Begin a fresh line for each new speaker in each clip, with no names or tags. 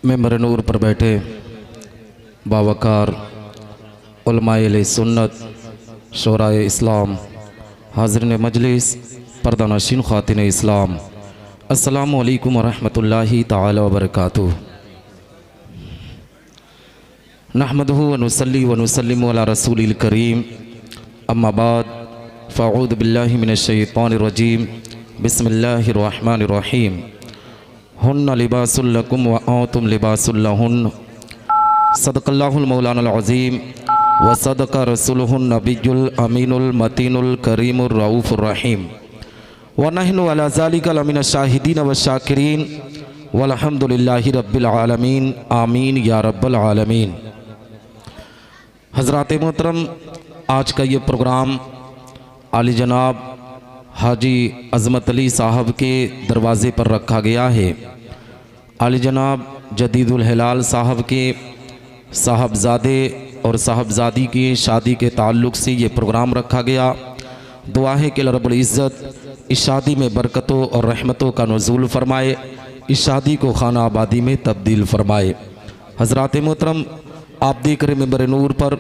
Member नूर पर बैठे बावकार उलमाए सुन्नत शोराए इस्लाम हाज़रीन मजलिस पर्दानशीन ख़ातिन इस्लाम अस्सलामु अलैकुम वरहमतुल्लाहि ताला वबरकातुहू। नहमदुहु व नुसल्ली व नुसल्लिमु अला रसूलिल करीम अम्मा बाद फ़अऊज़ु बिल्लाहि मिनश शैतानिर रजीम बिस्मिल्लाहिर रहमानिर रहीम। हुन्ना लिबासुल लकुम व अंतुम लिबासुल लहुन्न सदक़ल्लाहुल मौलानाल अज़ीम व सदक़ रसूलुहुन नबियुल अमीनुल मतीनुल करीमुर रऊफ़ुर रहीम व नहनु अला ज़ालिका लमिनश शाहिदीन व शाकिरीन वल्हम्दुलिल्लाहि रब्बिल आलमीन आमीन या रब्बल आलमीन। हज़रात मोहतरम, आज का ये प्रोग्राम आली जनाब हाजी अज़मत अली साहब के दरवाज़े पर रखा गया है। आली जनाब जदीदुल हिलाल साहब के साहबजादे और साहबजादी की शादी के ताल्लुक़ से ये प्रोग्राम रखा गया। दुआ है कि रब्बुल इज़्ज़त इस शादी में बरकतों और रहमतों का नुज़ूल फरमाए, इस शादी को खाना आबादी में तब्दील फरमाए। हज़रात मोहतरम, आप देख रहे मेंबर नूर पर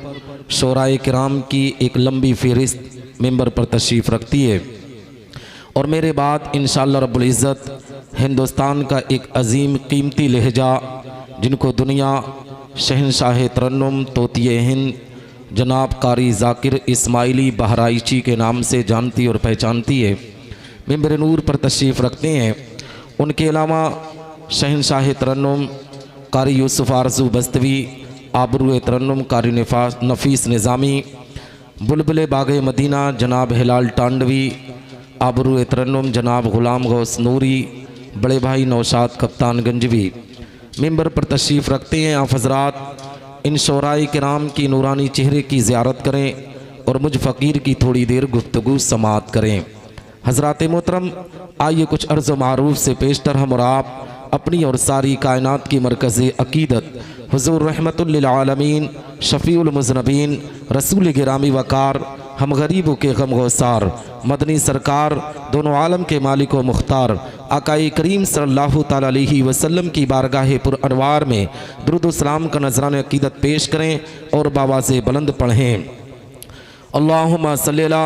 शोराए किराम की एक लंबी फ़हरिस्त मेंबर पर तशरीफ़ रखती है और मेरे बाद इंशाअल्लाह रब्बुल इज़्ज़त हिंदुस्तान का एक अजीम कीमती लहजा जिनको दुनिया शहनशाह तरन्नुम तोतिए हिंद जनाब कारी ज़ाकिर इस्माइली बहराइची के नाम से जानती और पहचानती है, मेंबर नूर पर तशरीफ़ रखते हैं। उनके अलावा शहनशाह तरन्नुम कारी यूसुफ़ आरज़ू बस्तवी, आबरू तरन्नुम कारी नफ़ीस निज़ामी, बुलबुल बाग़े मदीना जनाब हिलाल टांडवी, आबरू तरन्नुम जनाब ग़ुलाम गौस नूरी, बड़े भाई नौशाद कप्तान गंजवी मेंबर पर तशरीफ़ रखते हैं। आप हज़रात इन शोराए किराम की नूरानी चेहरे की ज़ियारत करें और मुझ फ़कीर की थोड़ी देर गुफ्तगू समाअत करें। हज़रात मोहतरम, आइए कुछ अर्ज़ मारूफ़ से पेशतर हम और आप अपनी और सारी कायनात की मरकज़ अक़ीदत हुज़ूर रहमतुल लिल आलमीन शफ़ीउल मुज़नबीन रसूल गिरामी वकार हम गरीबों के गम गौसार मदनी सरकार दोनों आलम के मालिक व मुख्तार आकाए करीम सल्लल्लाहु तआला अलैहि वसल्लम की बारगाह पुर अनवार में दुरूद व सलाम का नजरान अक़ीदत पेश करें और बावाज़े बुलंद पढ़ें। अल्लाहुम्मा सल्लि अला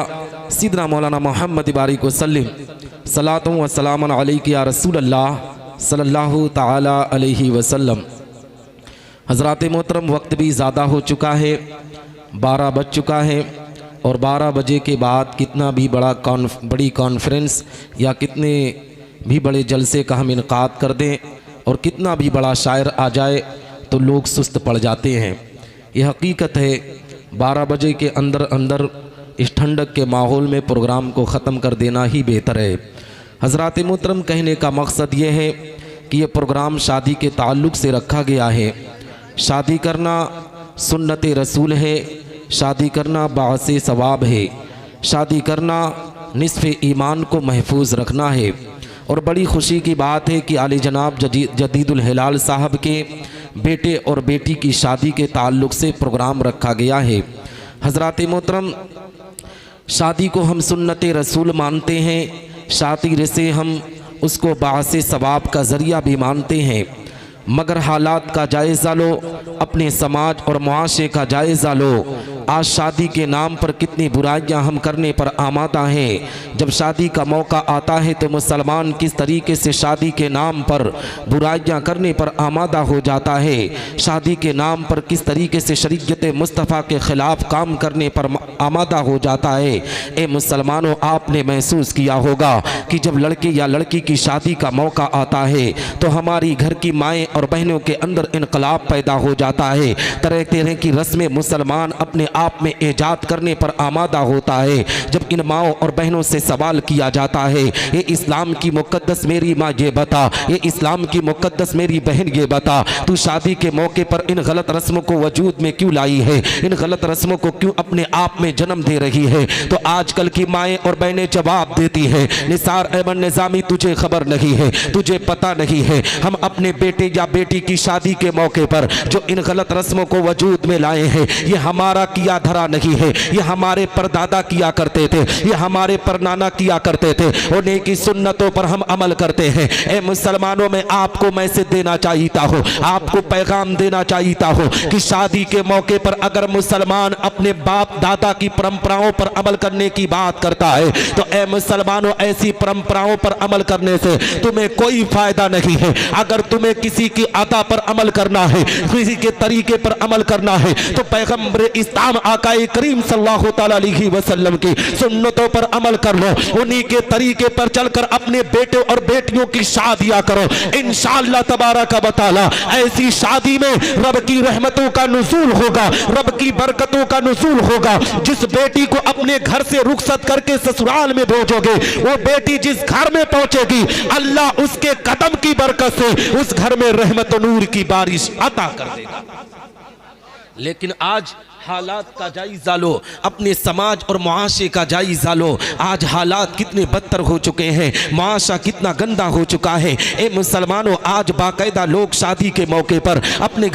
सय्यिदना मौलाना मुहम्मद बारिक वसल्लिम सलातु व सलामन अलैका या रसूलल्लाह सल्लल्लाहु तआला अलैहि वसल्लम। हज़रात मोहतरम, वक्त भी ज़्यादा हो चुका है, 12 बज चुका है और 12 बजे के बाद कितना भी बड़ी कॉन्फ्रेंस या कितने भी बड़े जलसे का हम इनकाद कर दें और कितना भी बड़ा शायर आ जाए तो लोग सुस्त पड़ जाते हैं। यह हकीकत है, 12 बजे के अंदर अंदर इस ठंडक के माहौल में प्रोग्राम को ख़त्म कर देना ही बेहतर है। हज़रात मोहतरम, कहने का मकसद ये है कि ये प्रोग्राम शादी के ताल्लुक़ से रखा गया है। शादी करना सुन्नत रसूल है, शादी करना बाअसे सवाब है, शादी करना निस्फ़े ईमान को महफूज रखना है। और बड़ी खुशी की बात है कि आली जनाब जदीदुल हिलाल साहब के बेटे और बेटी की शादी के ताल्लुक़ से प्रोग्राम रखा गया है। हज़रात मोहतरम, शादी को हम सुन्नत रसूल मानते हैं, शादी से हम उसको बाअसे सवाब का ज़रिया भी मानते हैं, मगर हालात का जायज़ा लो, अपने समाज और मुआशरे का जायज़ा लो। आज शादी के नाम पर कितनी बुराइयां हम करने पर आमादा हैं। जब शादी का मौका आता है तो मुसलमान किस तरीके से शादी के नाम पर बुराइयां करने पर आमादा हो जाता है, शादी के नाम पर किस तरीके से शरीयत मुस्तफ़ा के ख़िलाफ़ काम करने पर आमादा हो जाता है। ए मुसलमानों, आपने महसूस किया होगा कि जब लड़के या लड़की की शादी का मौका आता है तो हमारी घर की माएँ और बहनों के अंदर इनकलाब पैदा हो जाता है। तरह तरह की रस्में मुसलमान अपने आप में ईजाद करने पर आमादा होता है। जब इन माओं और बहनों से सवाल किया जाता है, ये इस्लाम की मुक़द्दस मेरी माँ ये बता, ये इस्लाम की मुक़द्दस मेरी बहन ये बता, तू शादी के मौके पर इन गलत रस्मों को वजूद में क्यों लाई है, इन गलत रस्मों को क्यों अपने आप में जन्म दे रही है। तो आजकल की माएँ और बहनें जवाब देती है, निसार अहमद निज़ामी तुझे खबर नहीं है, तुझे पता नहीं है, हम अपने बेटे या बेटी की शादी के मौके पर जो इन गलत रस्मों को वजूद में लाए हैं, ये हमारा किया दिया धरा नहीं है, ये हमारे परदादा किया करते थे, ये हमारे परनाना किया करते थे, उन्हीं की सुन्नतों पर हम अमल करते हैं। ए मुसलमानों, में आपको मैसेज देना चाहता हो, आपको पैगाम देना चाहता हो कि शादी के मौके पर अगर मुसलमान अपने बाप दादा की परंपराओं पर अमल करने की बात करता है तो ए मुसलमानों, ऐसी परंपराओं पर अमल करने से तुम्हें कोई फायदा नहीं है। अगर तुम्हें किसी की अता पर अमल करना है, किसी के तरीके पर अमल करना है, तो पैगंबर इस्लाम आकाए करीम सल्लल्लाहु अलैहि वसल्लम की सुन्नतों पर अमल कर लो, उन्हीं के तरीके पर चलकर अपने बेटे और बेटियों की शादियां करो। इंशाअल्लाह तबारक व तआला ऐसी शादी में रब की रहमतों का नुज़ूल होगा, रब की बरकतों का नुज़ूल होगा। जिस बेटी को अपने घर से रुखसत करके ससुराल में भेजोगे, वो बेटी जिस घर में पहुंचेगी, अल्लाह उसके कदम की बरकत से उस घर में रहमत और नूर की बारिश अता कर देगा। लेकिन आज हालात का जायजा लो, अपने समाज और मुआशरे का जायजा लो। आज हालात कितने बदतर हो चुके हैं, मुआशरा कितना गंदा हो चुका है। ए मुसलमानों, आज बाकायदा लोग शादी के मौके पर अपने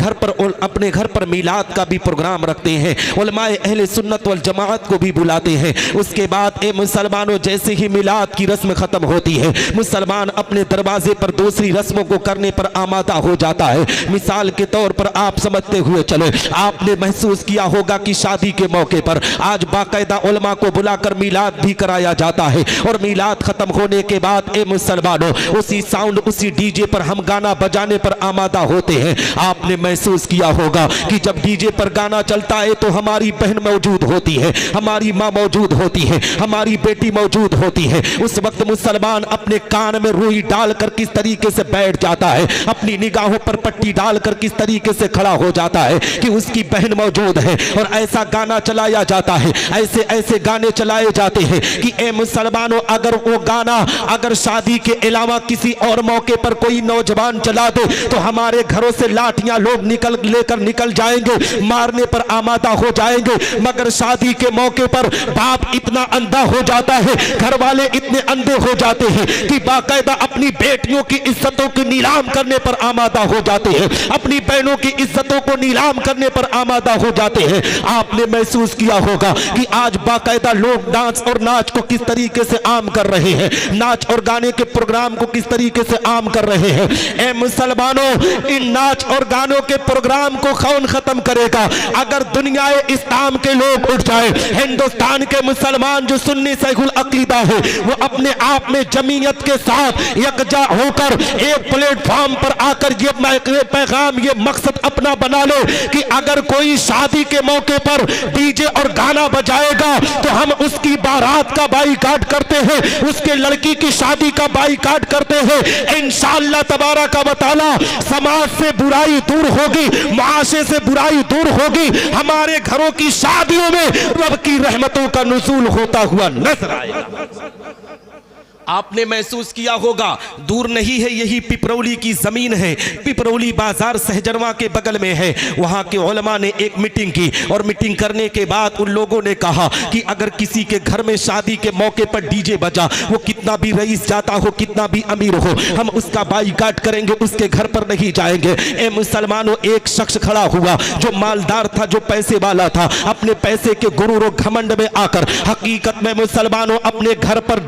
घर पर मिलाद का भी प्रोग्राम रखते हैं, उलमाए अहले सुन्नत वल जमाअत को भी बुलाते हैं। उसके बाद ए मुसलमानों, जैसे ही मिलाद की रस्म खत्म होती है, मुसलमान अपने दरवाजे पर दूसरी रस्मों को करने पर आमादा हो जाता है। मिसाल के तौर पर आप समझते हुए चले, आपने महसूस किया होगा कि शादी के मौके पर आज बाकायदा उलमा को बुलाकर मिलाद भी कराया जाता है, और मिलाद खत्म होने के बाद ए मुसलमानों, उसी साउंड उसी डीजे पर हम गाना बजाने पर आमादा होते हैं। आपने महसूस किया होगा कि जब डीजे पर गाना चलता है तो हमारी बहन मौजूद होती है, हमारी माँ मौजूद होती है, हमारी बेटी मौजूद होती है। उस वक्त मुसलमान अपने कान में रुई डालकर किस तरीके से बैठ जाता है, अपनी निगाहों पर पट्टी डालकर किस तरीके से खड़ा हो जाता है कि उसकी बहन मौजूद है। और ऐसा गाना चलाया जाता है, ऐसे ऐसे गाने चलाए जाते हैं कि ए मुसलमानों, अगर वो गाना अगर शादी के अलावा किसी और मौके पर कोई नौजवान चला दे तो हमारे घरों से लाठियां लोग लेकर निकल जाएंगे, मारने पर आमादा हो जाएंगे। मगर शादी के मौके पर बाप इतना अंधा हो जाता है, घर वाले इतने अंधे हो जाते हैं कि बाकायदा अपनी बेटियों की इज्जतों की नीलाम करने पर आमादा हो जाते हैं, अपनी बहनों की इज्जतों को नीलाम करने पर आमादा हो जाते हैं। आपने महसूस किया होगा कि आज बाकायदा लोग डांस और नाच को किस तरीके से आम कर रहे हैं, नाच और गाने के प्रोग्राम को किस तरीके से आम कर रहे हैं। ए मुसलमानों, इन नाच और गानों के प्रोग्राम को कौन खत्म करेगा? अगर दुनियाए इस्लाम के लोग उठ जाए, हिंदुस्तान के मुसलमान जो सुन्नी सहीहुल अकीदा है, वो अपने आप में जमीयत के साथ यकजा होकर एक प्लेटफॉर्म पर आकर ये पैगाम, ये मकसद अपना बना ले कि अगर कोई शादी के मौके पर डीजे और गाना बजाएगा तो हम उसकी बारात का बाईकाट करते हैं, उसके लड़की की शादी का बाईकाट करते हैं। इंशाअल्लाह तबारक व तआला समाज से बुराई दूर होगी, मुआशरे से बुराई दूर होगी, हमारे घरों की शादियों में रब की रहमतों का नुज़ूल होता हुआ नजर आएगा। आपने महसूस किया होगा, दूर नहीं है, यही पिपरौली की जमीन है, पिपरौली बाजार सहजनवा के बगल में है। वहां के उलमा ने एक मीटिंग की और मीटिंग करने के बाद उन लोगों ने कहा कि अगर किसी के घर में शादी के मौके पर डीजे बजा, वो कितना भी रईस जाता हो, कितना भी अमीर हो, हम उसका बाईकाट करेंगे, उसके घर पर नहीं जाएंगे। ए मुसलमानों, एक शख्स खड़ा हुआ जो मालदार था, जो पैसे वाला था, अपने पैसे के गुरूर और घमंड में आकर हकीकत में मुसलमानों अपने घर पर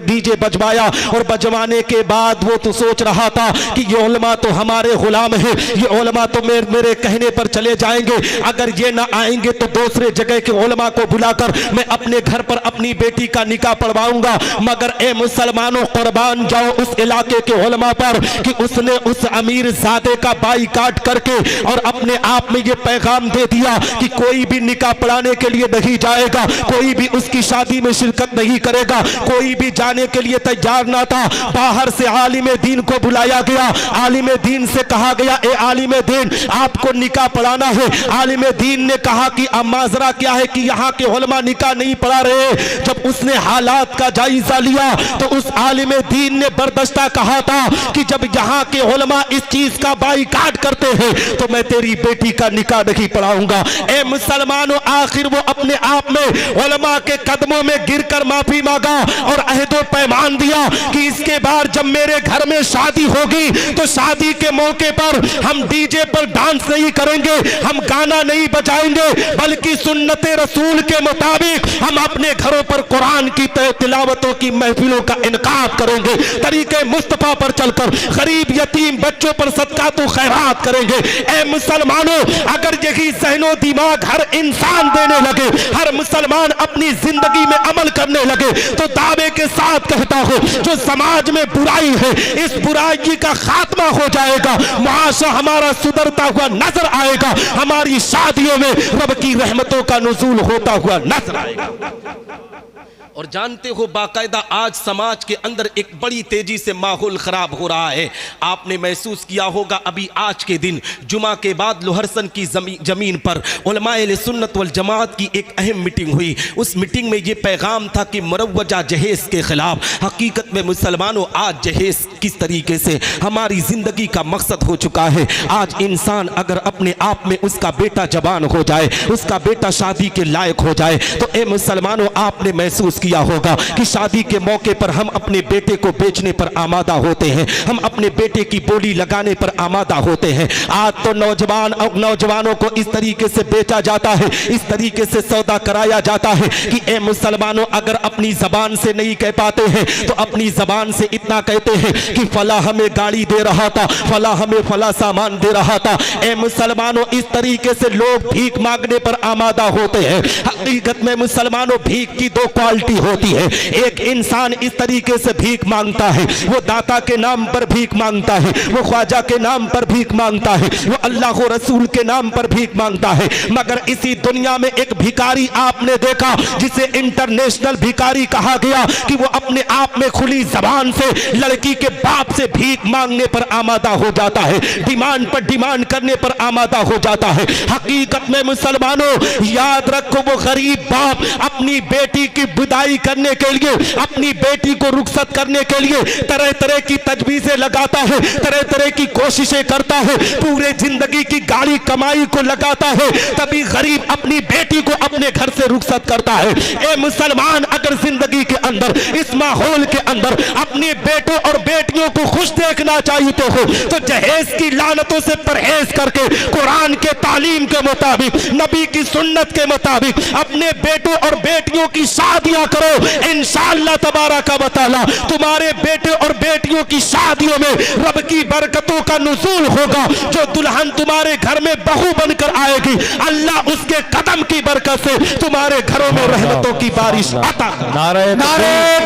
डीजे बजवाया, और बजवाने के बाद वो तो सोच रहा था कि ये उलमा तो हमारे गुलाम है, ये उलमा तो मेरे कहने पर चले जाएंगे, अगर ये ना आएंगे तो दूसरे जगह के उलमा को बुलाकर मैं अपने घर पर अपनी बेटी का निकाह पढ़वाऊंगा। मगर ए मुसलमानों, कुर्बान जाओ उस इलाके के उलमा पर कि उसने उस अमीर ज़ादे का बाईकाट करके और अपने आप में ये पैगाम दे दिया कि कोई भी निकाह पढ़ाने के लिए नहीं जाएगा, कोई भी उसकी शादी में शिरकत नहीं करेगा, कोई भी जाने के लिए तैयार ना था। बाहर से आलिम दीन को बुलाया गया, आलिम दीन से कहा गया, ए आलिम दीन, आपको निकाह पढ़ाना है। आलिम दीन ने कहा कि अब माजरा क्या है कि यहाँ के उलमा निकाह नहीं पढ़ा रहे। जब उसने हालात का जायजा लिया तो उस आलिम दीन ने बर्दाश्ता कहा था कि जब यहाँ के उलमा इस चीज का बाईकाट करते हैं तो मैं तेरी बेटी का निकाह नहीं पढ़ाऊंगा। ए मुसलमानों, आखिर वो अपने आप में उलमा के कदमों में गिरकर माफी मांगा और अहदो
पैमान दिया कि इसके बाद जब मेरे घर में शादी होगी तो शादी के मौके पर हम डीजे पर डांस नहीं करेंगे, हम गाना नहीं बजाएंगे, बल्कि सुन्नते रसूल के मुताबिक हम अपने घरों पर कुरान की तिलावतों की महफिलों का इनकाद करेंगे, तरीके मुस्तफा पर चलकर गरीब यतीम बच्चों पर सदका तो खैरात करेंगे। ए मुसलमानों, अगर यही ज़हनो दिमाग हर इंसान देने लगे, हर मुसलमान अपनी जिंदगी में अमल करने लगे, तो दावे के साथ कहता हूं जो समाज में बुराई है इस बुराई का खात्मा हो जाएगा, मुआशरा हमारा सुधरता हुआ नजर आएगा, हमारी शादियों में रब की रहमतों का नुज़ूल होता हुआ नजर आएगा। और जानते हो बाकायदा आज समाज के अंदर एक बड़ी तेजी से माहौल खराब हो रहा है। आपने महसूस किया होगा अभी आज के दिन जुमा के बाद लोहरसन की जमीन पर उलमाए सुन्नत वल जमात की एक अहम मीटिंग हुई। उस मीटिंग में ये पैगाम था कि मुरव्वजा जहेज के खिलाफ। हकीकत में मुसलमानों, आज जहेज किस तरीके से हमारी जिंदगी का मकसद हो चुका है। आज इंसान अगर अपने आप में उसका बेटा जवान हो जाए, उसका बेटा शादी के लायक हो जाए, तो ए मुसलमानों आपने महसूस किया होगा कि शादी के मौके पर हम अपने बेटे को बेचने पर आमादा होते हैं, हम अपने बेटे की बोली लगाने पर आमादा होते हैं। आज तो नौजवानों को इस तरीके से बेचा जाता है, इस तरीके से सौदा कराया जाता है कि ए मुसलमानों, अगर अपनी जबान से नहीं कह पाते हैं तो अपनी जबान से इतना कहते हैं कि फला हमें गाड़ी दे रहा था, फला हमें फला सामान दे रहा था। ए मुसलमानों, इस तरीके से लोग भीख मांगने पर आमादा होते हैं। हकीकत में मुसलमानों, भीख की दो क्वालिटी होती है। एक इंसान इस तरीके से भीख मांगता है, वो दाता के नाम पर भीख मांगता है, वो ख्वाजा के नाम पर भीख मांगता है, वो अल्लाह रसूल के नाम पर भीख मांगता है। मगर इसी दुनिया में एक भिखारी आपने देखा जिसे इंटरनेशनल भिखारी कहा गया कि वो अपने आप में खुली जबान से लड़की के बाप से भीख मांगने पर आमादा हो जाता है, डिमांड पर डिमांड करने पर आमादा हो जाता है। हकीकत में मुसलमानों, याद रखो, वो गरीब बाप अपनी बेटी की विदाई करने के लिए, अपनी बेटी को रुखसत करने के लिए तरह तरह की तजवीजें लगाता है, तरह तरह की कोशिशें करता है, पूरे जिंदगी की गाड़ी कमाई को लगाता है, तभी गरीब अपनी बेटी को अपने घर से रुखसत करता है। ए मुसलमान, अगर जिंदगी के अंदर, इस माहौल के अंदर अपने बेटों और बेटियों को खुश देखना चाहते हो तो जहेज की लानतों से परहेज करके कुरान के तालीम के मुताबिक, नबी की सुन्नत के मुताबिक अपने बेटों और बेटियों की शादियां करो। इंशाअल्लाह तबारक व तआला तुम्हारे बेटे और बेटियों की शादियों में रब की बरकतों का नुज़ूल होगा। जो दुल्हन तुम्हारे घर में बहू बनकर आएगी, अल्लाह उसके कदम की बरकत से तुम्हारे घरों में रहमतों की बारिश अता।
नारे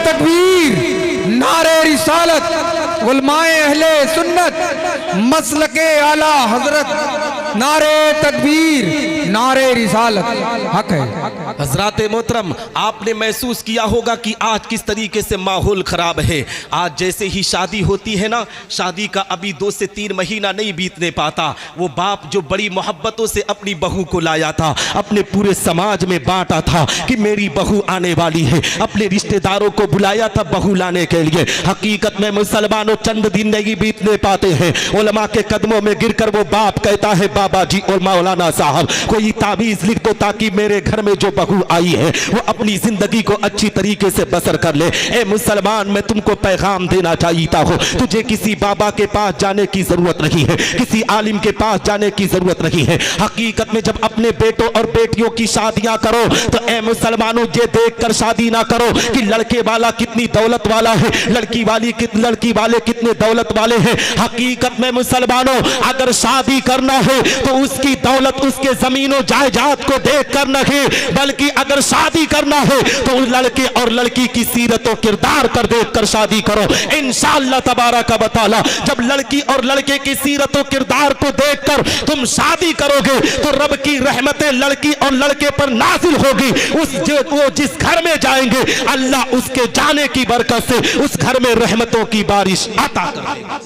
तकबीर, नारे रिसालत, उलमाए अहले सुन्नत, मसलके आला हजरत, नारे तकबीर, नारे रिसालत, हक है।
हजरात मोहतरम, आपने महसूस किया होगा कि आज किस तरीके से माहौल खराब है। आज जैसे ही शादी होती है ना, शादी का अभी 2 से 3 महीना नहीं बीतने पाता, वो बाप जो बड़ी मोहब्बतों से अपनी बहू को लाया था, अपने पूरे समाज में बांटा था कि मेरी बहू आने वाली है, अपने रिश्तेदारों को बुलाया था बहू लाने के लिए। हकीकत में मुसलमानों, चंद दिन नहीं बीतने पाते हैं, उलमा के कदमों में गिरकर वो बाप कहता है, बाबा जी और मौलाना साहब कोई ताबीज लिख दो ताकि मेरे घर में जो बहू आई है वो अपनी जिंदगी को अच्छी तरीके से बसर कर ले। ए मुसलमान, मैं तुमको पैगाम देना चाहता हूँ, तुझे किसी बाबा के पास जाने की जरूरत नहीं है, किसी आलिम के पास जाने की जरूरत नहीं है। हकीकत में जब अपने बेटों और बेटियों की शादियां करो तो ए मुसलमानों, ये देखकर शादी ना करो कि लड़के वाला कितनी दौलत वाला है, लड़की वाले कितने दौलत वाले हैं। हकीकत में मुसलमानों, अगर शादी करना है तो उसकी दौलत, उसके जमीनों जायदाद को देख कर नहीं, बल्कि अगर शादी करना है तो उस लड़के और लड़की की सीरत और किरदार कर देख कर शादी करो। इंशाअल्लाह तबारक व तआला जब लड़की और लड़के की सीरत और किरदार को देखकर तुम शादी करोगे तो रब की रहमतें लड़की और लड़के पर नाजिल होगी। वो जिस घर में जाएंगे, अल्लाह उसके जाने की बरकत से उस घर में रहमतों की बारिश अता करेगा।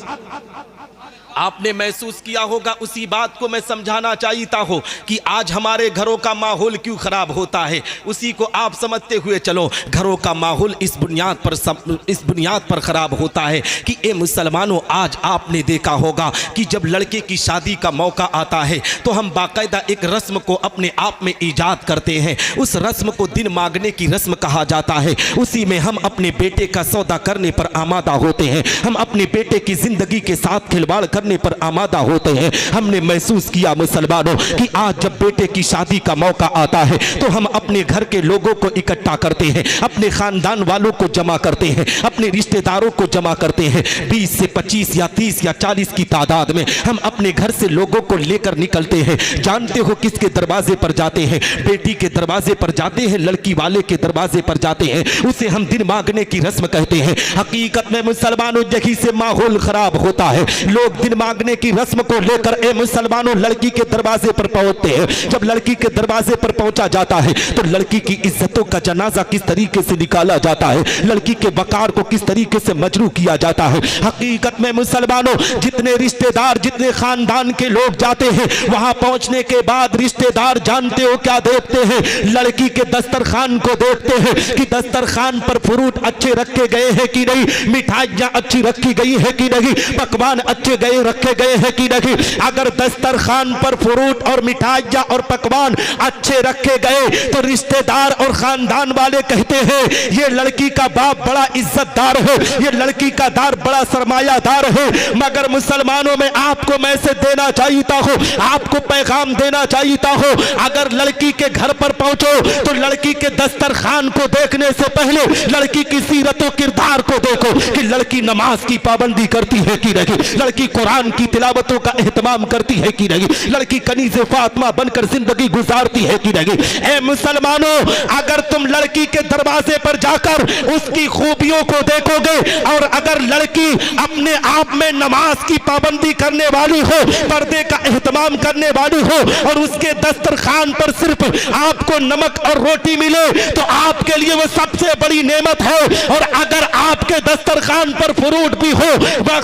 आपने महसूस किया होगा, उसी बात को मैं समझाना चाहता हूँ कि आज हमारे घरों का माहौल क्यों खराब होता है। उसी को आप समझते हुए चलो, घरों का माहौल इस बुनियाद पर खराब होता है कि ए मुसलमानों, आज आपने देखा होगा कि जब लड़के की शादी का मौका आता है तो हम बाकायदा एक रस्म को अपने आप में ईजाद करते हैं। उस रस्म को दिन मांगने की रस्म कहा जाता है। उसी में हम अपने बेटे का सौदा करने पर आमादा होते हैं, हम अपने बेटे की जिंदगी के साथ खिलवाड़ करने पर आमादा होते हैं। हमने महसूस किया मुसलमानों कि आज जब बेटे की शादी का मौका आता है तो हम अपने घर के लोगों को इकट्ठा करते हैं, अपने खानदान वालों को जमा करते हैं, अपने रिश्तेदारों को जमा करते हैं। 20 से 25 या 30 या 40 की तादाद में हम अपने घर से लोगों को लेकर निकलते हैं। जानते हो किसके दरवाजे पर जाते हैं? बेटी के दरवाजे पर जाते हैं, लड़की वाले के दरवाजे पर जाते हैं। उसे हम दिन मांगने की रस्म कहते हैं। हकीकत में मुसलमानों, यही से माहौल खराब होता है। लोग दिन मांगने की रस्म को लेकर ए मुसलमानों लड़की के दरवाजे पर पहुंचते हैं। जब लड़की के दरवाजे पर पहुंचा जाता है तो लड़की की इज्जतों का जनाजा किस तरीके से निकाला जाता है, लड़की के वकार को किस तरीके से मजरू किया जाता है। हकीकत में मुसलमानों, जितने रिश्तेदार, जितने खानदान के लोग जाते हैं, वहां पहुंचने के बाद रिश्तेदार जानते हो क्या देखते हैं? लड़की के दस्तरखान को देखते हैं कि दस्तरखान पर फ्रूट अच्छे रखे गए हैं कि नहीं, मिठाइयां अच्छी रखी गई है कि नहीं, पकवान अच्छे गए रखे गए हैं कि नहीं। अगर दस्तरखान पर फ्रूट और मिठाइयां और पकवान अच्छे रखे गए तो रिश्तेदार और खानदान वाले कहते हैं ये लड़की का बाप बड़ा इज्जतदार है, ये लड़की का दार बड़ा सरमायादार है। मगर मुसलमानों में आपको मैसेज देना चाहता हूं, आपको पैगाम देना चाहता हूं, अगर लड़की के घर पर पहुंचो तो लड़की के दस्तरखान को देखने से पहले लड़की की सीरत और किरदार को देखो कि लड़की नमाज की पाबंदी करती है कि नहीं, लड़की कुरान की तिलावतों का एहतमाम करती है कि नहीं, लड़की कनीज़े फातिमा बनकर जिंदगी गुजारती है कि नहीं। ए मुसलमानों, अगर तुम लड़की के दरवाजे पर जाकर उसकी खूबियों को देखोगे और अगर लड़की अपने आप में नमाज की पाबंदी करने वाली हो, पर्दे का एहतमाम करने वाली हो और उसके दस्तरखान पर सिर्फ आपको नमक और रोटी मिले तो आपके लिए वो सबसे बड़ी नेमत है। और अगर आपके दस्तरखान पर फ्रूट भी हो,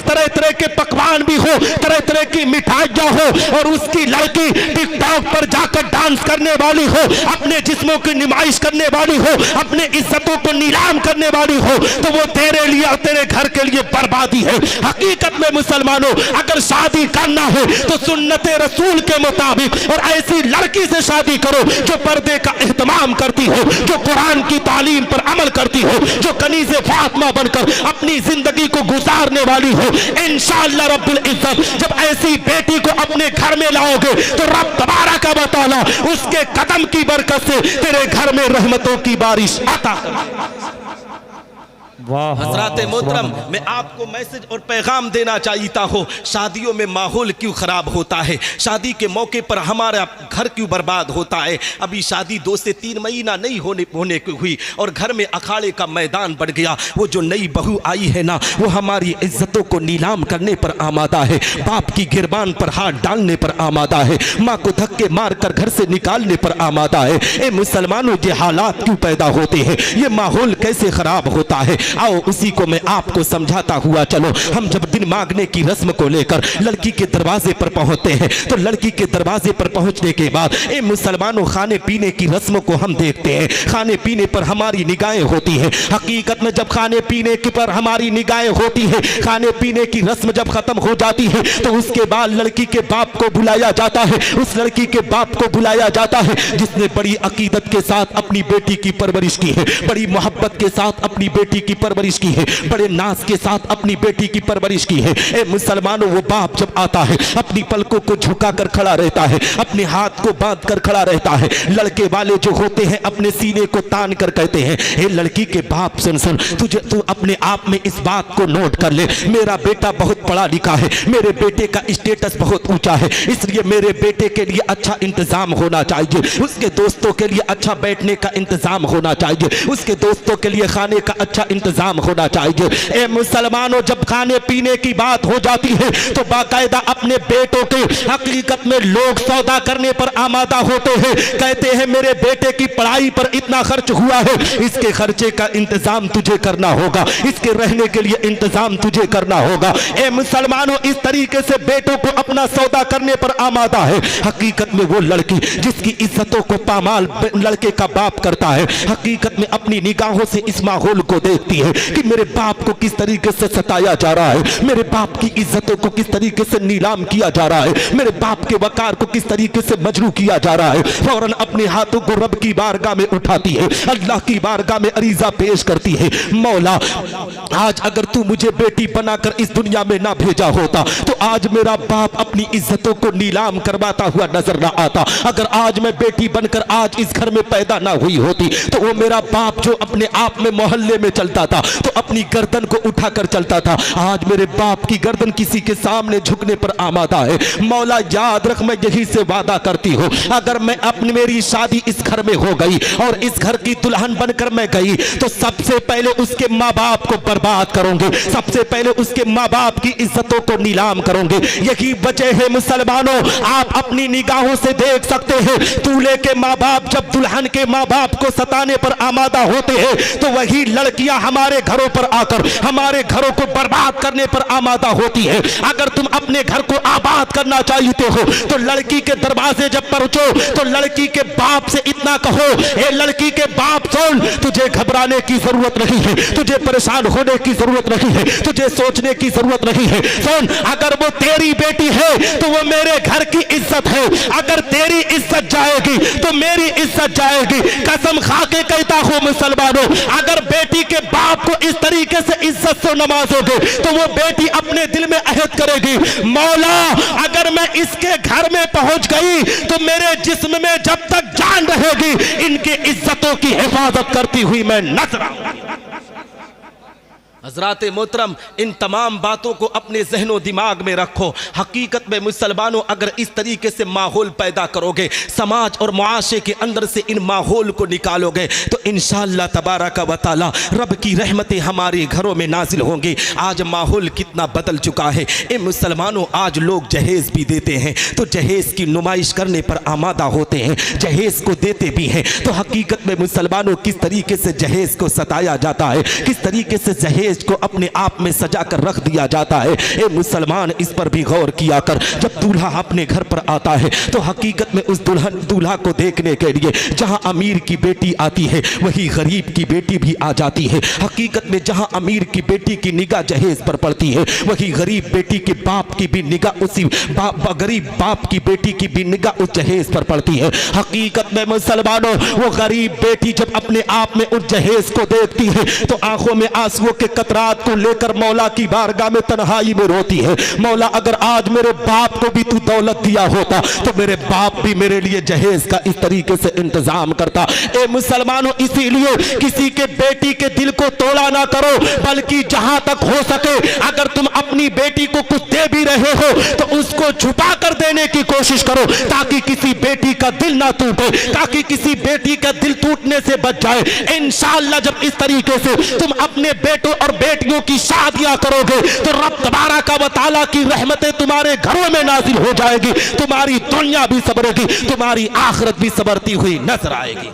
तरह तरह के पकवान भी हो, तरह तरह की मिठाइयां हो और उसकी लड़की टिकटॉक पर जाकर डांस करने वाली हो, अपने जिस्मों की नुमाइश करने वाली हो, अपने इज्जतों को नीलाम करने वाली हो, तो वो तेरे लिए और तेरे घर के लिए बर्बादी है। हकीकत में मुसलमानों, अगर शादी करना है तो सुन्नते रसूल के मुताबिक और ऐसी लड़की से शादी करो जो पर्दे का एहतमाम करती हो, जो कुरान की तालीम पर अमल करती हो, जो कनीज़े फातिमा बनकर अपनी जिंदगी को गुजारने वाली हो। इंशाअल्लाह रब्बुल इज्जत जब ऐसी बेटी को अपने घर में लाओगे तो रब तबारक व तआला उसके कदम की बरकत से तेरे घर में रहमतों की बारिश अता करेगा। हज़रात मोहतरम, मैं आपको मैसेज और पैगाम देना चाहता हूँ, शादियों में माहौल क्यों ख़राब होता है, शादी के मौके पर हमारा घर क्यों बर्बाद होता है। अभी शादी 2 से 3 महीना नहीं होने की हुई और घर में अखाड़े का मैदान बढ़ गया। वो जो नई बहू आई है ना, वो हमारी इज्जतों को नीलाम करने पर आमादा है, बाप की गिरबान पर हाथ डालने पर आमादा है, माँ को धक्के मार कर घर से निकालने पर आमादा है। ए मुसलमानों, ये हालात क्यों पैदा होते हैं, ये माहौल कैसे ख़राब होता है? आओ उसी को मैं आपको समझाता हुआ चलो। हम जब दिन मांगने की रस्म को लेकर लड़की के दरवाजे पर पहुंचते हैं तो लड़की के दरवाजे पर पहुंचने के बाद ए मुसलमानों, खाने पीने की रस्म को हम देखते हैं, खाने पीने पर हमारी निगाहें होती हैं। हकीकत में जब खाने पीने के पर हमारी निगाहें होती है, खाने पीने की रस्म जब खत्म हो जाती है तो उसके बाद लड़की के बाप को बुलाया जाता है। उस लड़की के बाप को बुलाया जाता है जिसने बड़ी अकीदत के साथ अपनी बेटी की परवरिश की है, बड़ी मोहब्बत के साथ अपनी बेटी की परवरिश की है, बड़े नाज के साथ अपनी बेटी की परवरिश की है। ए मुसलमानों, वो बाप जब आता है अपनी पलकों को झुकाकर खड़ा रहता है, अपने हाथ को बांध कर खड़ा रहता है। लड़के वाले जो होते हैं अपने सीने को तान कर कहते हैं, हे लड़की के बाप, सुन तू अपने आप में इस बात को नोट कर ले, मेरा बेटा बहुत पढ़ा लिखा है, मेरे बेटे का स्टेटस बहुत ऊंचा है, इसलिए मेरे बेटे के लिए अच्छा इंतजाम होना चाहिए, उसके दोस्तों के लिए अच्छा बैठने का इंतजाम होना चाहिए, उसके दोस्तों के लिए खाने का अच्छा इंतजाम इंतजाम होना चाहिए। ए मुसलमानों, जब खाने पीने की बात हो जाती है तो बाकायदा अपने बेटों के हकीकत में लोग सौदा करने पर आमादा होते हैं। कहते हैं मेरे बेटे की पढ़ाई पर इतना खर्च हुआ है, इसके खर्चे का इंतजाम तुझे करना होगा, इसके रहने के लिए इंतजाम तुझे करना होगा। ए मुसलमानों, इस तरीके से बेटों को अपना सौदा करने पर आमादा है। हकीकत में वो लड़की जिसकी इज्जतों को पामाल लड़के का बाप करता है, हकीकत में अपनी निगाहों से इस माहौल को देखती है कि मेरे बाप को किस तरीके से सताया जा रहा है, मेरे बाप की इज्जतों को किस तरीके से नीलाम किया जा रहा है, मेरे बाप के वकार को किस तरीके से मजरू किया जा रहा है। फौरन अपने हाथों को रब की बारगाह में उठाती है, अल्लाह की बारगाह में अरीजा पेश करती है, मौला आज अगर तू मुझे बेटी बनाकर इस दुनिया में ना भेजा होता तो आज मेरा बाप अपनी इज्जतों को नीलाम करवाता हुआ नजर ना आता। अगर आज मैं बेटी बनकर आज इस घर में पैदा ना हुई होती तो वो मेरा बाप जो अपने आप में मोहल्ले में चलता था तो अपनी गर्दन को उठाकर चलता था, आज मेरे बाप की गर्दन किसी के सामने झुकने पर आमादा है। मौला याद रख, मैं यही से वादा करती हूँ, अगर मैं अपनी मेरी शादी इस घर में हो गई और इस घर की दुल्हन बनकर मैं गई तो सबसे पहले उसके माँ बाप को बर्बाद करूंगे, सबसे पहले उसके माँ बाप की इज्जतों को नीलाम करूंगे। यही वजह है मुसलमानों, आप अपनी निगाहों से देख सकते हैं दूल्हे के माँ बाप जब दुल्हन के माँ बाप को सताने पर आमादा होते हैं तो वही लड़कियां हमारे घरों पर आकर हमारे घरों को बर्बाद करने पर आमादा होती है। अगर तुम अपने घर को आबाद करना चाहते हो तो लड़की के दरवाजे जब पहुंचो तो लड़की के बाप से इतना कहो, ए लड़की के बाप सुन, तुझे घबराने की जरूरत नहीं है, तुझे परेशान होने की जरूरत नहीं है, तुझे सोचने की जरूरत नहीं है। सुन, अगर वो तेरी बेटी है तो वो मेरे घर की इज्जत है, अगर तेरी इज्जत जाएगी तो मेरी इज्जत जाएगी। कसम खा के कहता हूं मुसलमानों, अगर बेटी के बाप को इस तरीके से इज्जत से नवाजोगे तो वो बेटी अपने दिल में अहद करेगी, मौला अगर मैं इसके घर में पहुंच गई तो मेरे जिस्म में जब तक जान रहेगी इनकी इज्जतों की हिफाजत करती हुई मैं नजर आऊंगी। हजरात मोहतरम, इन तमाम बातों को अपने जहनो दिमाग में रखो। हकीकत में मुसलमानों, अगर इस तरीके से माहौल पैदा करोगे, समाज और मुआशरे के अंदर से इन माहौल को निकालोगे तो इंशाअल्लाह तबारक व तआला रब की रहमतें हमारे घरों में नाजिल होंगी। आज माहौल कितना बदल चुका है। ए मुसलमानों, आज लोग जहेज़ भी देते हैं तो जहेज़ की नुमाइश करने पर आमादा होते हैं, जहेज़ को देते भी हैं। तो हकीकत में मुसलमानों, किस तरीके से जहेज़ को सताया जाता है, किस तरीके से जहेज़ को अपने आप में सजा कर रख दिया जाता है। ए मुसलमान, इस पर भी गौर किया कर। जब दूल्हा अपने घर पर आता है तो हकीकत में उस दूल्हा को देखने के लिए जहां अमीर की बेटी आती है वही गरीब की बेटी भी आ जाती है। हकीकत में जहां अमीर की बेटी की निगाह जहेज पर पड़ती है वही गरीब बेटी के बाप की भी निगाह उसी गरीब बाप की बेटी की भी निगाह उस जहेज पर पड़ती है। हकीकत में मुसलमानों, वो गरीब बेटी जब अपने आप में उस जहेज को देखती है तो आंखों में आंसुओं के कतरात को लेकर मौला की बारगाह में तन्हाई में रोती है, मौला अगर आज मेरे बाप को भी तू दौलत दिया होता तो मेरे बाप भी मेरे लिए जहेज का इस तरीके से इंतजाम करता। ए मुसलमानों, इसीलिए किसी के बेटी के दिल को तोड़ा ना करो, बल्कि जहां तक हो सके अगर तुम अपनी बेटी को कुछ दे भी रहे हो तो उसको छुपा कर देने की कोशिश करो ताकि किसी बेटी का दिल ना टूटे, ताकि किसी बेटी का दिल टूटने से बच जाए। इंशाअल्लाह जब इस तरीके से तुम अपने बेटों और बेटियों की शादियां करोगे तो रब तबारक व तआला की रहमतें तुम्हारे घरों में नाजिल हो जाएगी, तुम्हारी दुनिया भी संवरेगी, तुम्हारी आखिरत भी संवरती हुई नजर आएगी।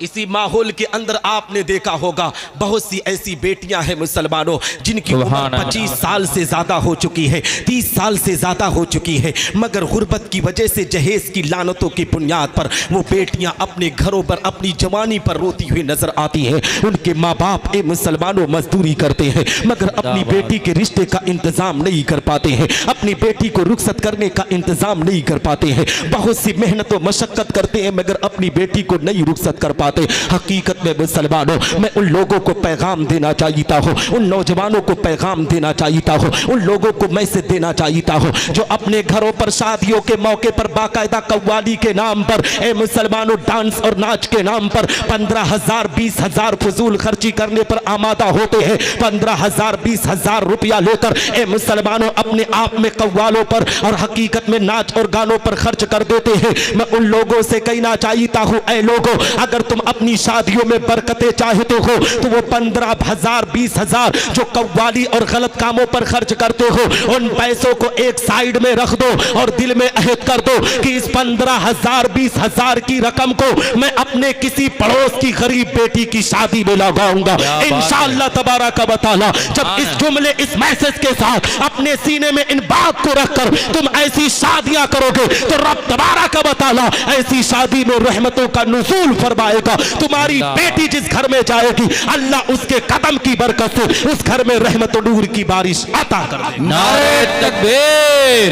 इसी माहौल के अंदर आपने देखा होगा बहुत सी ऐसी बेटियां हैं मुसलमानों जिनकी उम्र 25 साल से ज्यादा हो चुकी है, 30 साल से ज्यादा हो चुकी है, मगर गुर्बत की वजह से जहेज की लानतों की बुनियाद पर वो बेटियां अपने घरों पर अपनी जवानी पर रोती हुई नजर आती हैं। उनके माँ बाप ए मुसलमानों मजदूरी करते हैं मगर अपनी बेटी के रिश्ते का इंतजाम नहीं कर पाते हैं, अपनी बेटी को रुखसत करने का इंतजाम नहीं कर पाते हैं, बहुत सी मेहनत और मशक्कत करते हैं मगर अपनी बेटी को नहीं रुखसत कर पाते। हकीकत में मुसलमानों, मैं उन लोगों को पैगाम देना चाहता हूँ, उन नौजवानों को पैगाम देना चाहता हूँ, उन लोगों को मैसेज देना चाहता हूँ जो अपने घरों पर शादियों के मौके पर बाकायदा कव्वाली के नाम पर ए मुसलमानों डांस और नाच के नाम पर 15,000 20,000 फजूल खर्ची करने पर आमादा होते हैं। 15,000 20,000 रुपया लेकर ए मुसलमानों अपने आप में कव्वालों पर और हकीकत में नाच और गानों पर खर्च कर देते हैं। मैं उन लोगों से कहना चाहता हूँ, ऐ लोगों, अगर तुम अपनी शादियों में बरकतें चाहते हो तो वो 15,000 20,000 जो कव्वाली और गलत कामों पर खर्च करते हो, उन पैसों को एक साइड में रख दो और दिल में अहद कर दो कि इस 15,000 20,000 की रकम को मैं अपने किसी पड़ोस की गरीब बेटी की शादी में लगाऊंगा इंशाअल्लाह तबारक व तआला। जब इस जुमले इस मैसेज के साथ अपने सीने में इन बात को रखकर तुम ऐसी शादियां करोगे तो रब तबारक व तआला ऐसी शादी में रहमतों का नुज़ूल फरमाएगा। तुम्हारी बेटी जिस घर में जाएगी अल्लाह उसके कदम की बरकत से उस घर में रहमत और नूर की बारिश अता कर देगा।
नारे तकबीर,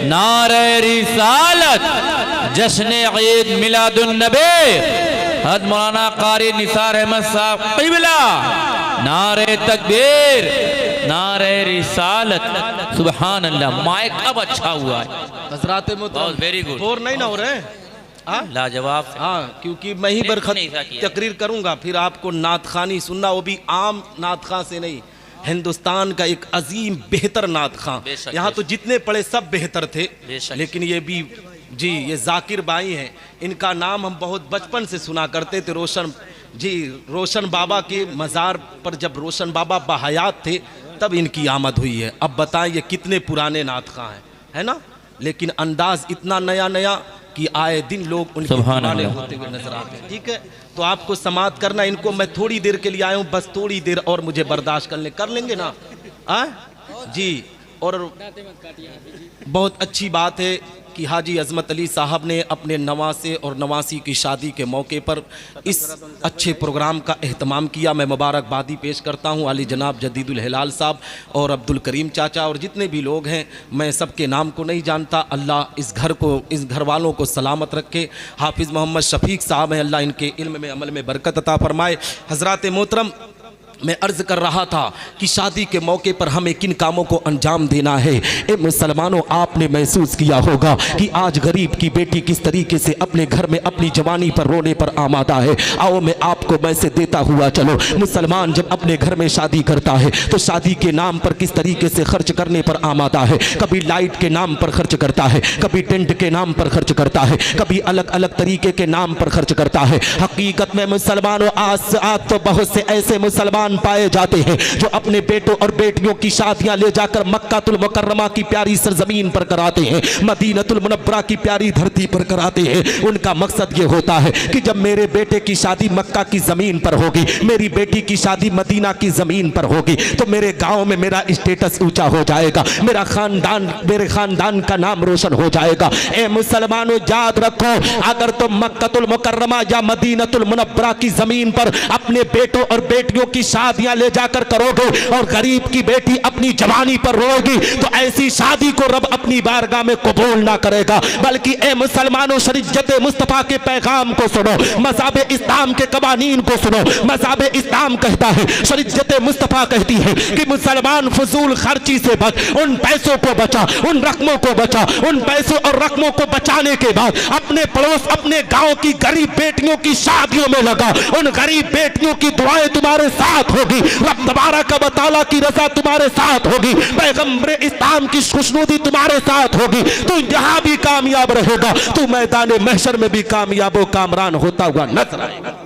नारे रिसालत, जश्न ईद मिलादुन नबी, हद मौलाना कारी निसार अहमद साहब क़िबला, नारे तकबीर, नारे रिसालत, सुभान अल्लाह। माइक अब अच्छा हुआ है
हजरात मोहतरम,
वेरी गुड,
और नहीं ना हो रहे हाँ
लाजवाब।
हाँ, क्योंकि मैं ही बरखत तकरीर करूंगा, फिर आपको नात खानी सुनना, वो भी आम नात खां से नहीं, हिंदुस्तान का एक अजीम बेहतर नात खां। यहाँ तो जितने पढ़े सब बेहतर थे, लेकिन ये भी जी ये जाकिर बाई हैं, इनका नाम हम बहुत बचपन से सुना करते थे। रोशन बाबा के मज़ार पर जब रोशन बाबा बहयात थे तब इनकी आमद हुई है। अब बताएं ये कितने पुराने नात खां हैं, है ना, लेकिन अंदाज इतना नया नया कि आए दिन लोग उनके पुराने होते हुए नजर आते हैं। ठीक है, तो आपको समात करना, इनको मैं थोड़ी देर के लिए आया हूँ, बस थोड़ी देर और मुझे बर्दाश्त कर लेंगे ना जी। और बहुत अच्छी बात है कि हाजी अजमत अली साहब ने अपने नवासे और नवासी की शादी के मौके पर इस अच्छे प्रोग्राम का एहतमाम किया। मैं मुबारकबादी पेश करता हूँ आली जनाब जदीदुल हिलाल साहब और अब्दुल करीम चाचा और जितने भी लोग हैं, मैं सबके नाम को नहीं जानता। अल्लाह इस घर को, इस घर वालों को सलामत रखे। हाफिज़ मोहम्मद शफीक साहब हैं, अल्लाह इनके इल्म में अमल में बरकत अता फरमाए। हज़रात मोहतरम, मैं अर्ज़ कर रहा था कि शादी के मौके पर हमें किन कामों को अंजाम देना है। ए मुसलमानों, आपने महसूस किया होगा कि आज गरीब की बेटी किस तरीके से अपने घर में अपनी जवानी पर रोने पर आमादा है। आओ मैं आपको मैसेज देता हुआ चलो। मुसलमान जब अपने घर में शादी करता है तो शादी के नाम पर किस तरीके से खर्च करने पर आमादा है। कभी लाइट के नाम पर खर्च करता है, कभी टेंट के नाम पर खर्च करता है, कभी अलग अलग तरीके के नाम पर खर्च करता है। हकीकत में मुसलमानों, आज तो बहुत से ऐसे मुसलमान पाए जाते हैं जो अपने बेटों और बेटियों की शादियां ले जाकर मक्कातुल मुकर्रमा की प्यारी सरजमीन पर कराते हैं, मदीनतुल मुनव्वरा की प्यारी धरती पर कराते हैं। उनका मकसद ये होता है कि जब मेरे बेटे की शादी मक्का की जमीन पर होगी, मेरी बेटी की शादी मदीना की जमीन पर होगी, तो मेरे गांव में मेरा स्टेटस ऊंचा हो जाएगा, मेरे खानदान का नाम रोशन हो जाएगा। ए मुसलमानों, याद रखो, अगर तुम मक्कातुल मुकर्रमा या मदीनतुल मुनव्वरा की जमीन पर अपने बेटों और बेटियों की शादियां ले जाकर करोगे और गरीब की बेटी अपनी जवानी पर रोएगी, तो ऐसी शादी को रब अपनी बारगाह में कबूल ना करेगा। बल्कि ए मुसलमानों, शरीयत मुस्तफा के पैगाम को सुनो, मज़हब इस्लाम के कवानीन को सुनो। मज़हब इस्लाम कहता है, शरीयत मुस्तफा कहती है कि मुसलमान फजूल खर्ची से बच, उन पैसों को बचा, उन रकमों को बचा। उन पैसों और रकमों को बचाने के बाद अपने पड़ोस, अपने गांव की गरीब बेटियों की शादियों में लगा। उन गरीब बेटियों की दुआएं तुम्हारे साथ होगी, रब तबारक व तआला की रज़ा तुम्हारे साथ होगी, पैगंबर इस्लाम की खुशनुदी तुम्हारे साथ होगी। तू जहां भी कामयाब रहेगा, तू मैदान महशर में भी कामयाब व कामरान होता हुआ नजर आएगा।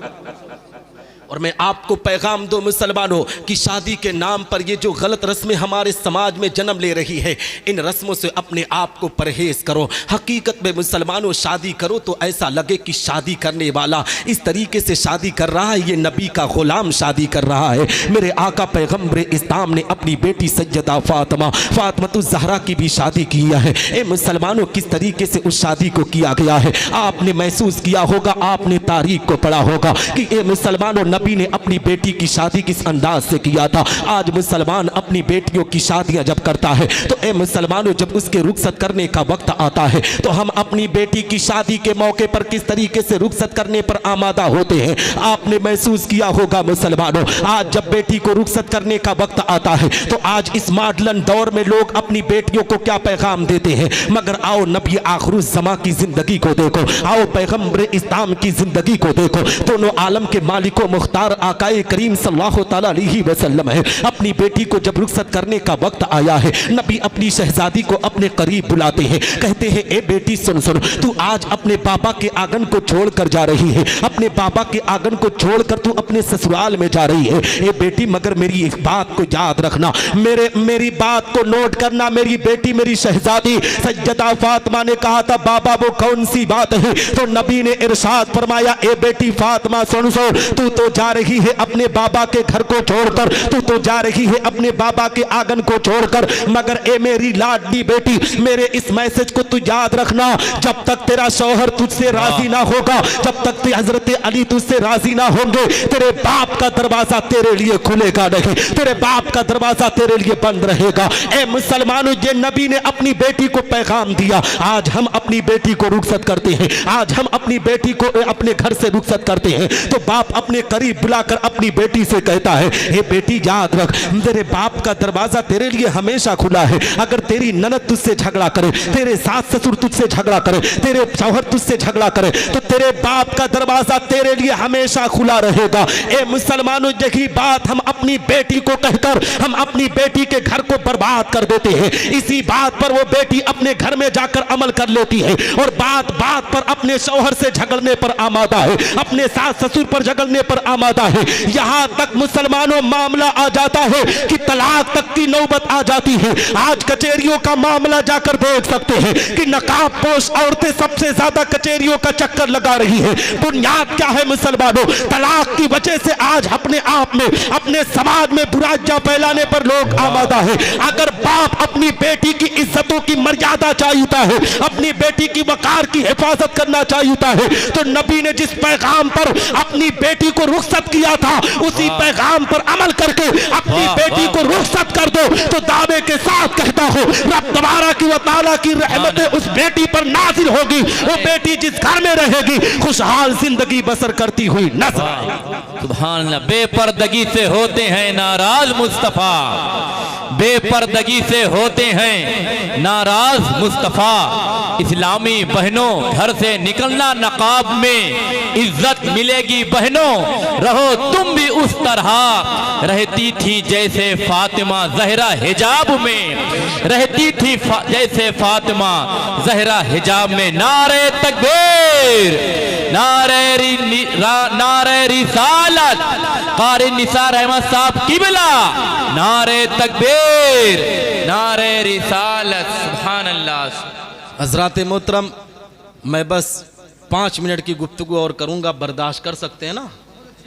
और मैं आपको पैगाम दो मुसलमानों कि शादी के नाम पर ये जो गलत रस्में हमारे समाज में जन्म ले रही है, इन रस्मों से अपने आप को परहेज करो। हकीकत में मुसलमानों, शादी करो तो ऐसा लगे कि शादी करने वाला इस तरीके से शादी कर रहा है, ये नबी का गुलाम शादी कर रहा है। मेरे आका पैगंबर इस्लाम ने अपनी बेटी सैयदा फातिमातुज़ ज़हरा की भी शादी की है। ए मुसलमानों, किस तरीके से उस शादी को किया गया है आपने महसूस किया होगा, आपने तारीख को पढ़ा होगा कि ए मुसलमानों, नबी ने अपनी बेटी की शादी किस अंदाज से किया था। आज मुसलमान अपनी बेटियों की शादियां जब करता है तो ए मुसलमानों, जब उसके रुखसत करने का वक्त आता है तो हम अपनी बेटी की शादी के मौके पर किस तरीके से रुखसत करने पर आमादा होते हैं। आपने महसूस किया होगा मुसलमानों, आज जब बेटी को रुखसत करने का वक्त आता है तो आज इस मॉडर्न दौर में लोग अपनी बेटियों को क्या पैगाम देते हैं। मगर आओ नबी आखिरुज़्ज़मा की जिंदगी को देखो, आओ पैगंबर इस्लाम की जिंदगी को देखो। दोनों आलम के मालिको मुख्तार आकाए करीम सल्लल्लाहु तआला अलैहि वसल्लम है। अपनी बेटी को जब रुखसत करने का वक्त आया है, नबी अपनी शहजादी को अपने करीब बुलाते हैं, कहते हैं ए बेटी सुन सुन, तू आज अपने बाबा के आंगन को छोड़कर जा रही है, अपने बाबा के आंगन को छोड़कर तू अपने ससुराल में जा रही है। ए बेटी मगर मेरी एक बात को याद रखना, मेरी बात को नोट करना। मेरी बेटी, मेरी शहजादी सैयदा फातिमा ने कहा था बाबा वो कौन सी बात है? तो नबी ने इरशाद फरमाया ए बेटी फातिमा सुन सो, तू तो जा रही है अपने बाबा के घर को छोड़कर, तू तो जा रही है अपने बाबा के आंगन को छोड़कर, मगर ए मेरी लाडली बेटी, मेरे इस मैसेज को तू याद रखना, जब तक तेरा शौहर तुझसे राजी ना होगा, जब तक हजरत अली तुझसे राजी ना होंगे, तेरे बाप का दरवाजा तेरे लिए खुलेगा नहीं, तेरे बाप का दरवाजा तेरे लिए बंद रहेगा। ए मुसलमानों, ये नबी ने अपनी बेटी को पैगाम दिया। आज हम अपनी बेटी को रुखसत करते हैं, आज हम अपनी बेटी को अपने घर से रुखसत करते हैं, तो बाप अपने करीब बुलाकर अपनी बेटी से कहता है हे बेटी याद रख, तेरे बाप का दरवाजा तेरे लिए हमेशा खुला है। अगर तेरी ननद तुझसे झगड़ा करे, तेरे सास ससुर तुझसे झगड़ा करे, तेरे शौहर तुझसे झगड़ा करे, तो तेरे बाप का दरवाजा तेरे लिए हमेशा खुला रहेगा। ए मुसलमानों, यही बात हम अपनी बेटी को कहकर हम अपनी बेटी के घर को बर्बाद कर देते हैं। इसी बात पर वो बेटी अपने घर में जाकर अमल कर लेती है और बात बात पर अपने शौहर से झगड़ने पर आमादा है, अपने सास ससुर पर झगड़ने पर आमादा है। यहां तक मुसलमानों मामला आ जाता है कि तलाक तक की नौबत आ जाती है। आज कचेरियों का मामला जाकर देख सकते हैं कि नकाबपोश औरतें सबसे ज्यादा कचेरियों का चक्कर लगा रही है। बुनियाद क्या है मुसलमानों? तलाक की वजह से आज अपने आप में, अपने समाज में बुराइयां फैलाने पर लोग आमादा है। अगर बाप अपनी बेटी की इज्जतों की मर्यादा चाहता है, अपनी बेटी की वकार की हिफाजत करना चाहता है, तो नबी ने जिस पैगाम पर अपनी बेटी को रुखसत किया था, उसी पैगाम पर अमल करके अपनी बेटी को रुखसत कर दो, तो दावे के साथ कहता हूं रब तबारक व तआला की रहमतें उस बेटी पर नाजिल होगी। वो बेटी जिस घर में रहेगी खुशहाल जिंदगी बसर करती हुई नजर आएगी।
सुभान अल्लाह। बेपर्दगी से होते हैं नाराज मुस्तफा, बेपर्दगी से होते हैं नाराज मुस्तफा। इस्लामी बहनों, घर से निकलना नकाब में, इज्जत मिलेगी बहनों, रहो तुम भी उस तरह रहती थी जैसे फातिमा जहरा हिजाब में, रहती थी जैसे फातिमा जहरा हिजाब में। नारे तकबीर, नारे रिसालत, कारी निसार अहमद साहब किबला, नारे तकबीर, नारे रिसालत। सुभान अल्लाह।
हजरात मोहतरम, मैं बस 5 मिनट की गुफ्तगू और करूंगा, बर्दाश्त कर सकते हैं ना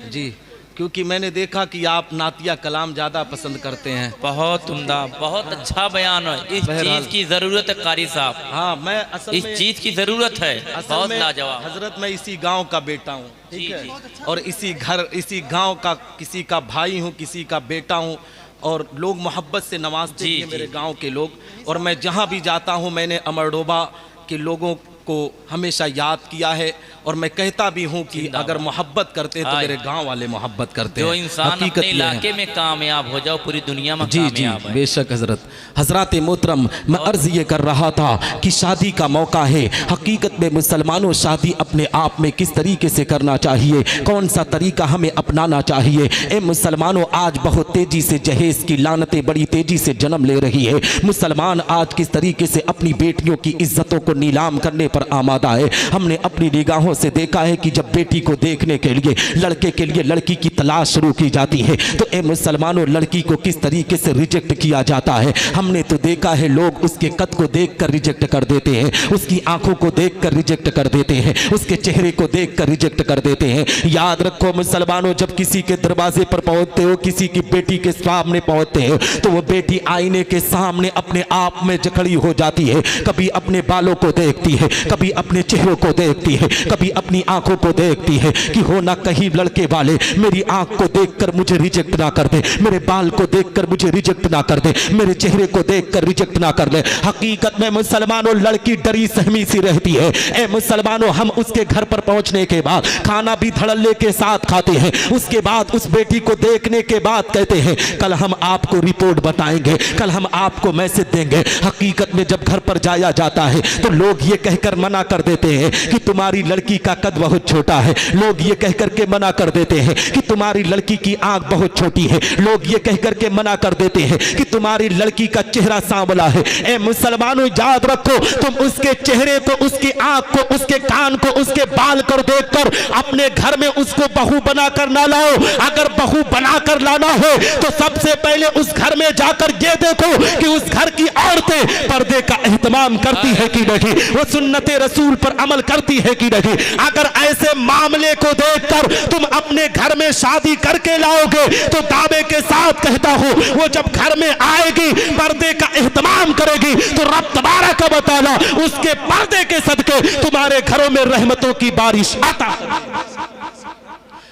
जी? क्योंकि मैंने देखा कि आप नातिया कलाम ज़्यादा पसंद करते हैं।
बहुत उम्दा, बहुत अच्छा बयान है। इस चीज़ की ज़रूरत है कारी साहब।
हाँ, मैं असल
इस चीज़ की ज़रूरत है, बहुत लाजवाब।
हजरत, मैं इसी गांव का बेटा हूँ, ठीक है, और इसी घर, इसी गांव का किसी का भाई हूँ, किसी का बेटा हूँ, और लोग मोहब्बत से नवाजते हैं मेरे गांव के लोग। और मैं जहाँ भी जाता हूँ, मैंने अमरडोबा के लोगों को हमेशा याद किया है, और मैं कहता भी हूँ कि अगर मोहब्बत करते हैं तो मेरे गांव वाले मोहब्बत करते हैं।
जो इंसान अपने इलाके में कामयाब हो जाओ, पूरी दुनिया में
जी
कामयाब
जी
है।
बेशक हजरत। हजरत मोहतरम, मैं अर्ज ये कर रहा था कि शादी का मौका है। हकीकत में मुसलमानों, शादी अपने आप में किस तरीके से करना चाहिए, कौन सा तरीका हमें अपनाना चाहिए। ए मुसलमानों, आज बहुत तेजी से जहेज की लानतें बड़ी तेजी से जन्म ले रही है। मुसलमान आज किस तरीके से अपनी बेटियों की इज्जतों को नीलाम करने पर आमादा है। हमने अपनी निगाहों से देखा है कि जब बेटी को देखने के लिए, लड़के के लिए लड़की की तलाश शुरू की जाती है, तो ए मुसलमानों, लड़की को किस तरीके से रिजेक्ट किया जाता है। हमने तो देखा है लोग उसके कद को देखकर रिजेक्ट कर देते हैं, उसकी आंखों को देखकर रिजेक्ट कर देते हैं, उसके चेहरे को देखकर रिजेक्ट कर देते हैं। याद रखो मुसलमानों, जब किसी के दरवाजे पर पहुंचते हो, किसी की बेटी के सामने पहुंचते हो, तो वो बेटी आईने के सामने अपने आप में खड़ी हो जाती है। कभी अपने बालों को देखती है, कभी अपने चेहरों को देखती है, कभी अपनी आंखों को देखती है कि हो ना कहीं लड़के वाले मेरी आंख को देखकर मुझे रिजेक्ट ना कर दे, मेरे बाल को देखकर मुझे रिजेक्ट ना कर दे, मेरे चेहरे को देखकर रिजेक्ट ना कर ले। हकीकत में मुसलमानों, लड़की डरी सहमी सी रहती है। ए मुसलमानों, हम उसके घर पर पहुंचने के बाद खाना भी धड़ल्ले के साथ खाते हैं, उसके बाद उस बेटी को देखने के बाद कहते हैं कल हम आपको रिपोर्ट बताएंगे, कल हम आपको मैसेज देंगे। हकीकत में जब घर पर जाया जाता है तो लोग ये कहकर
देखकर मना कर देते हैं कि तुम्हारी लड़की का कद बहुत छोटा है। लोग ये कह करके मना कर देते हैं कि तुम्हारी लड़की की आंख बहुत छोटी है। लोग ये कह करके मना कर देते हैं कि तुम्हारी लड़की का चेहरा सांवला है। ए मुसलमानों, याद रखो, तुम उसके चेहरे को, उसकी आंख को, उसके कान को, उसके बाल को देखकर अपने घर में उसको बहू बनाकर ना लाओ। अगर बहू बनाकर लाना हो तो सबसे पहले उस घर में जाकर ये देखो कि उस घर की औरतें पर्दे का एहतमाम करती है कि नहीं, वो सुन्नते रसूल पर अमल करती है कि नहीं। अगर ऐसे मामले को देखकर तुम अपने घर में शादी करके लाओगे तो दावे के साथ कहता हूं, वो जब घर में आएगी, पर्दे का एहतमाम करेगी, तो रब तबारक व तआला उसके पर्दे के सदके तुम्हारे घरों में रहमतों की बारिश आता।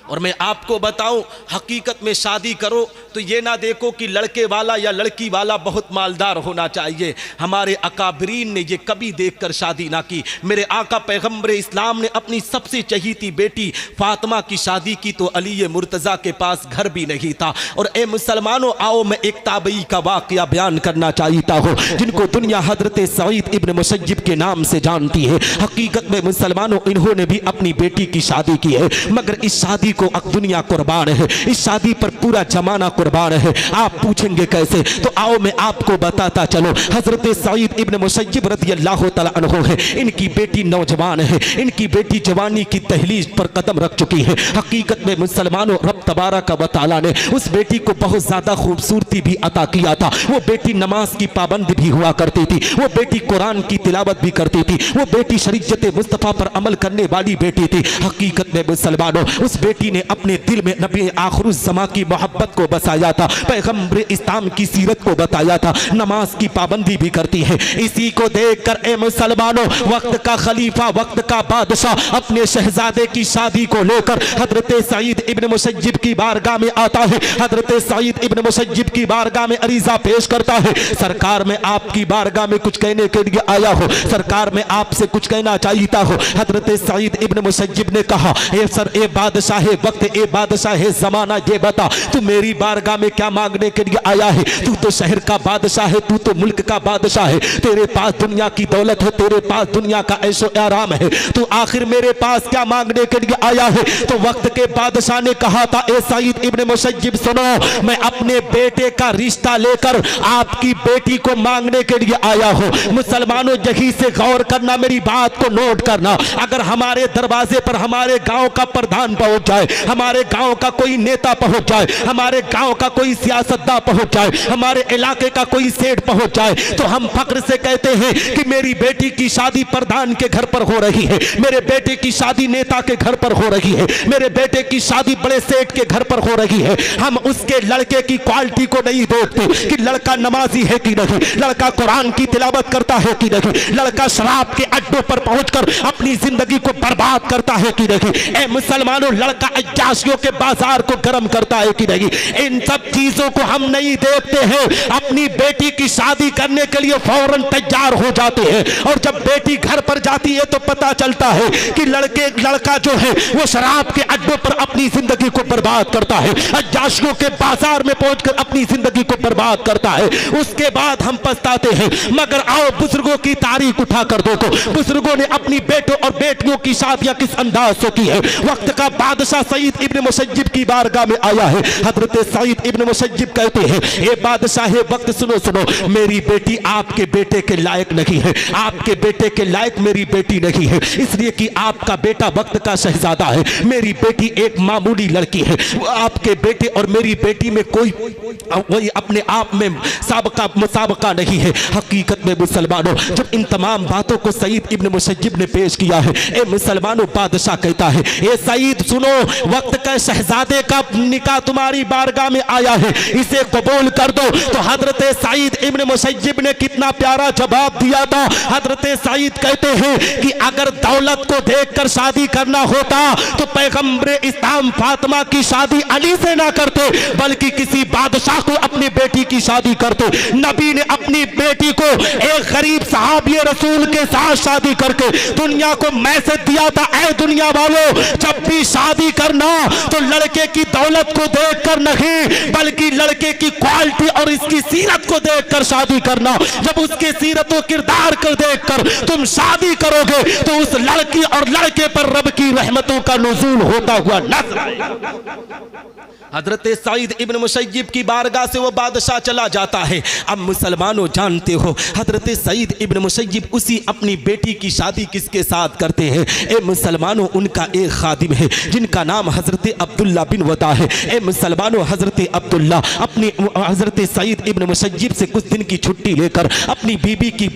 और मैं आपको बताऊं, हकीकत में शादी करो तो ये ना देखो कि लड़के वाला या लड़की वाला बहुत मालदार होना चाहिए। हमारे अकाबरीन ने ये कभी देखकर शादी ना की। मेरे आका पैगंबर इस्लाम ने अपनी सबसे चहीती बेटी फातिमा की शादी की तो अली मुर्तज़ा के पास घर भी नहीं था। और ए मुसलमानों, आओ मैं एक ताबई का वाक़या बयान करना चाहता हूँ जिनको दुनिया हजरत सईद इब्न मुसय्यब के नाम से जानती है। हकीकत में मुसलमानों, इन्होंने भी अपनी बेटी की शादी की है, मगर इस शादी को दुनिया कुर्बान है, इस शादी पर पूरा जमाना कुर्बान है। आप पूछेंगे कैसे, तो आओ मैं आपको बताता चलो। हजरत सईद इब्न मुसय्यब रज़ियल्लाहु तआला अन्हु है, इनकी बेटी नौजवान है, इनकी बेटी जवानी की दहलीज पर कदम रख चुकी है। हकीकत में मुसलमानों, रब तबारक व तआला ने उस बेटी को बहुत ज्यादा खूबसूरती भी अता किया था। वो बेटी नमाज की पाबंद भी हुआ करती थी, वो बेटी कुरान की तिलावत भी करती थी, वो बेटी शरीयत मुस्तफा पर अमल करने वाली बेटी थी। हकीकत में मुसलमानों, उस बेटी ने अपने दिल में नबी आखिरुज़्ज़मा की मोहब्बत को बसाया था, पैगंबर इस्लाम की सीरत को बताया था, नमाज की पाबंदी भी करती है। इसी को देखकर ए मुसलमानों, वक्त का खलीफा, वक्त का बादशाह अपने शहजादे की शादी को लेकर हजरत सईद इब्न मुसय्यब की बारगाह में आता है। हजरत सईद इब्न मुसय्यब की बारगाह में अरीजा पेश करता है, सरकार मैं आपकी बारगाह में कुछ कहने के लिए आया हूँ, सरकार मैं आपसे कुछ कहना चाहता हूँ। हजरत सईद इब्न मुसय्यब ने कहा, ए सर, ए बादशाह वक्त, ए बादशाह जमाना, ये बता तू मेरी बारगाह में क्या मांगने के लिए आया है? तू तो शहर का बादशाह है, तू तो मुल्क का बादशाह है, तेरे पास दुनिया की दौलत है, तेरे पास दुनिया का ऐशो आराम है, तू आखिर मेरे पास क्या मांगने के लिए आया है? तो वक्त के बादशाह ने कहा था, ए सईद इब्न मुसय्यब सुनो, मैं अपने बेटे का रिश्ता लेकर आपकी बेटी को मांगने के लिए आया हूँ। मुसलमानों, यही से गौर करना, मेरी बात को नोट करना। अगर हमारे दरवाजे पर हमारे गांव का प्रधान पहुंच जाए, हमारे गांव का कोई नेता पहुंच जाए, हमारे गांव का कोई सियासतदान पहुंच जाए, हमारे इलाके का कोई सेठ पहुंच जाए, तो हम फख्र से कहते हैं कि मेरी बेटी की शादी प्रधान के घर पर हो रही है, मेरे बेटे की शादी नेता के घर पर हो रही है, मेरे बेटे की शादी बड़े सेठ के घर पर हो रही है। हम उसके लड़के की क्वालिटी को नहीं देखते कि लड़का नमाजी है कि नहीं, लड़का कुरान की तिलावत करता है कि नहीं, लड़का शराब के अड्डों पर पहुंचकर अपनी जिंदगी को बर्बाद करता है कि नहीं। ए मुसलमानों, लड़का अय्याशियों के बाजार को गर्म करता है कि नहीं। इन सब चीजों को हम नहीं देखते हैं, अपनी बेटी की शादी करने के लिए फौरन तैयार हो जाते हैं, और जब बेटी घर पर जाती है तो पता चलता है कि लड़का जो है वो शराब के अड्डों पर अपनी जिंदगी को बर्बाद करता है, अय्याशियों के बाजार में पहुंचकर अपनी जिंदगी को बर्बाद करता है। उसके बाद हम पछताते हैं। मगर आओ बुजुर्गों की तारीख उठा कर देखो, बुजुर्गों ने अपनी बेटों और बेटियों की शादियां किस अंदाज से की है। वक्त का बादशाह सईद इब्न मुसय्यब की बारगाह में आया है। हजरत सईद इब्न मुसय्यब कहते हैं, ये बादशाह वक्त सुनो सुनो, मेरी बेटी आपके बेटे के लायक नहीं है, आपके बेटे के लायक मेरी बेटी नहीं है, इसलिए कि आपका बेटा वक्त का शहजादा है, मेरी बेटी एक मामूली लड़की है। आपके बेटे और मेरी बेटी में कोई वही अपने आप में मुसाबका नहीं है। हकीकत में मुसलमानों, जब इन तमाम बातों को सईद इब्न मुसय्यब ने पेश किया है, ए मुसलमानों, बादशाह कहता है, ए सईद सुनो, वक्त का शहजादे का निकाह तुम्हारी बारगाह में आया है, इसे कबूल कर दो। तो हजरत सईद इब्न मुसय्यब ने कितना प्यारा जवाब दिया था। हजरत सईद कहते हैं कि अगर दौलत को देखकर शादी करना होता तो पैगंबर इस्लाम फातिमा की शादी अली से ना करते, बल्कि किसी बादशाह को अपनी बेटी की शादी करते। नबी ने अपनी बेटी को एक गरीब सहाबी रसूल के साथ शादी करके दुनिया को मैसेज दिया था, ऐ दुनिया वालों, जब भी शादी करना तो लड़के की दौलत को देखकर नहीं, बल्कि लड़के की क्वालिटी और इसकी सीरत को देखकर शादी करना। जब उसके सीरत और किरदार को देखकर तुम शादी करोगे तो उस लड़की और लड़के पर रब की रहमतों का नुज़ूल होता हुआ नजर आएगा। हजरत सईद इब्न मुसय्यिब की बारगाह से वो बादशाह चला जाता है। अब मुसलमानों जानते हो हजरत सईद इब्न मुसय्यिब उसी अपनी बेटी की शादी किसके साथ करते हैं? ए मुसलमानों, उनका एक खादिम है जिनका नाम हजरत अब्दुल्ला बिन वदा है। ए मुसलमानों, हजरत अब्दुल्ला अपनी हजरत सईद इब्न मुसय्यिब से कुछ दिन की छुट्टी लेकर अपनी बीबी की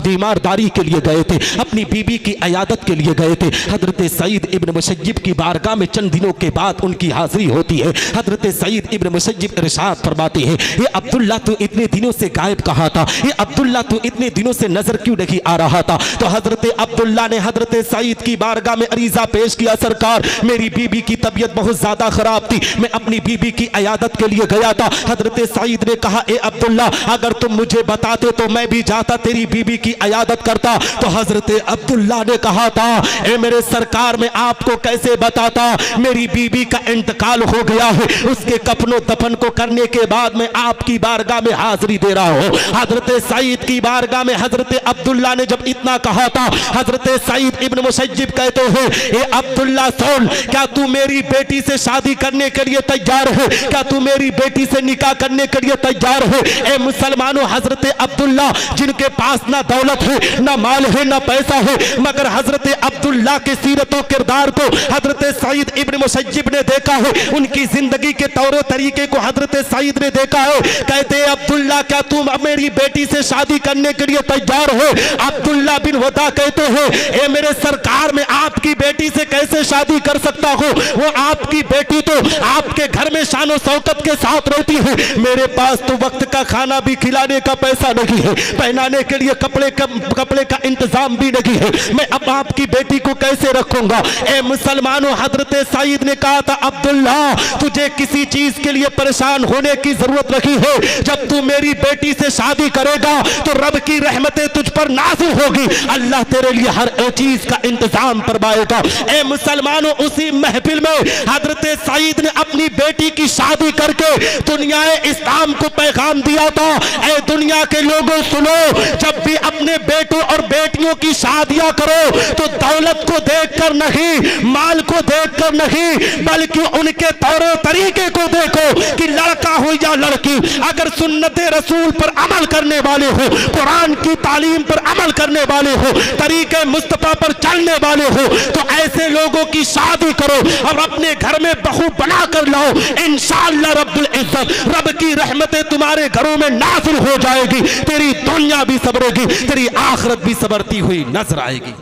बीमारदारी के लिए गए थे, अपनी बीबी की अयादत के लिए गए थे। हजरत सईद इब्न मुसय्यिब की बारगाह में चंद दिनों के बाद उनकी हाजिरी होती है। हजरत सईद इब्न मुसय्यिब इरशाद फरमाते हैं, ये अब्दुल्ला तो इतने दिनों से गायब कहाँ था? ये अब्दुल्ला तो इतने दिनों से नजर क्यों नहीं आ रहा था? तो हजरत अब्दुल्ला ने हजरत सईद की बारगाह में अरीजा पेश किया, सरकार मेरी बीबी की तबीयत बहुत ज्यादा खराब थी, मैं अपनी बीबी की अयादत के लिए गया था। हजरत सईद ने कहा, ए अब्दुल्ला अगर तुम मुझे बताते तो मैं भी जाता तेरी बीबी की अयादत करता। तो हजरत अब्दुल्ला ने कहा था, ए मेरे सरकार मैं आपको कैसे बताता, मेरी बीबी का इंतकाल हो गया है, उसके कफनो दफन को करने के बाद मैं आपकी बारगाह में हाजिरी दे रहा हूं। हजरत सईद की बारगाह में हजरत अब्दुल्ला ने जब इतना कहा था, हजरत सईद इब्न मुसय्यिब कहते हैं, ए अब्दुल्ला सुन, क्या तू मेरी बेटी से शादी करने के लिए तैयार है? क्या तू मेरी बेटी से निकाह करने के लिए तैयार है? ए मुसलमानों, हजरत अब्दुल्ला जिनके पास ना दौलत है, ना माल है, ना पैसा है, मगर हजरत अब्दुल्ला के सीरत और किरदार को हजरत सईद इब्न मुसय्यिब ने देखा है, उनकी जिंदगी के तौर तरीके को हजरत सईद ने देखा है। कहते हैं, अब्दुल्ला क्या तुम मेरी बेटी से शादी करने के लिए तैयार हो? अब्दुल्ला बिन वदा कहते हैं, ए मेरे सरकार में आपकी बेटी से कैसे शादी कर सकता हूं? वो आपकी बेटी तो आपके घर में शानो शौकत के साथ रहती है, मेरे पास तो वक्त का खाना भी खिलाने का पैसा नहीं है, पहनाने के लिए कपड़े का इंतजाम भी नहीं है, मैं अब आपकी बेटी को कैसे रखूंगा? ए मुसलमानों, हजरत सईद ने कहा था, अब्दुल्ला तुझे किसी चीज के लिए परेशान होने की जरूरत नहीं है, जब तू मेरी बेटी से शादी करेगा तो रब की रहमतें तुझ पर नाज़िल होगी, अल्लाह तेरे लिए हर एक चीज का इंतजाम फरमाएगा। ए मुसलमानों, उसी महफिल में हजरत सईद ने अपनी बेटी की शादी करके दुनिया इस्लाम को पैगाम दिया था, ए दुनिया के लोगों सुनो, जब भी अपने बेटों और बेटियों की शादियां करो तो दौलत को देखकर नहीं, माल को देखकर नहीं, बल्कि उनके तौर तरीके को देखो कि लड़का हो या लड़की, अगर सुन्नत रसूल पर अमल करने वाले हो, कुरान की तालीम पर अमल करने वाले हो, तरीके मुस्तफा पर चलने वाले हो, तो ऐसे लोगों की शादी करो और अपने घर में बहू बना कर लाओ। इंशाअल्लाह रब्बुल इज्जत रब की रहमतें तुम्हारे घरों में नाज़िल हो जाएगी, तेरी दुनिया भी सबरेगी, तेरी आखिरत भी सबरती हुई नजर आएगी।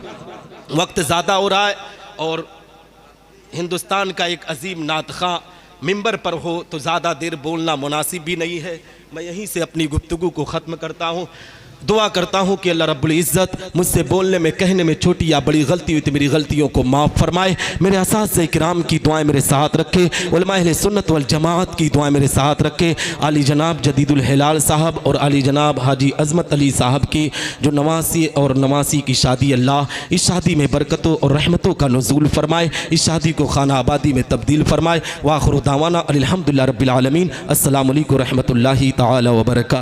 वक्त ज़्यादा हो रहा है और हिंदुस्तान का एक अजीम नातखा मिंबर पर हो तो ज़्यादा देर बोलना मुनासिब भी नहीं है। मैं यहीं से अपनी गुफ्तगू को ख़त्म करता हूँ। दुआ करता हूँ कि अल्लाह रब्बुल इज़्ज़त मुझसे बोलने में, कहने में छोटी या बड़ी गलती हुई तो मेरी गलतियों को माफ़ फरमाए। मेरे असातिज़े किराम की दुआएं मेरे साथ रखे, उलमा अहले सुन्नत वल जमात की दुआएं मेरे साथ रखे। आली जनाब जदीदुल हिलाल साहब और आली जनाब हाजी अज़मत अली साहब की जो नवासी और नवासी की शादी, अल्लाह इस शादी में बरकतों और रहमतों का नुज़ूल फरमाए, इस शादी को खाना आबादी में तब्दील फरमाए। व आखिर दावाना अल्हम्दुलिल्लाह रब्बिल आलमीन। अस्सलामु अलैकुम रहमतुल्लाहि तआला व बरकातहू।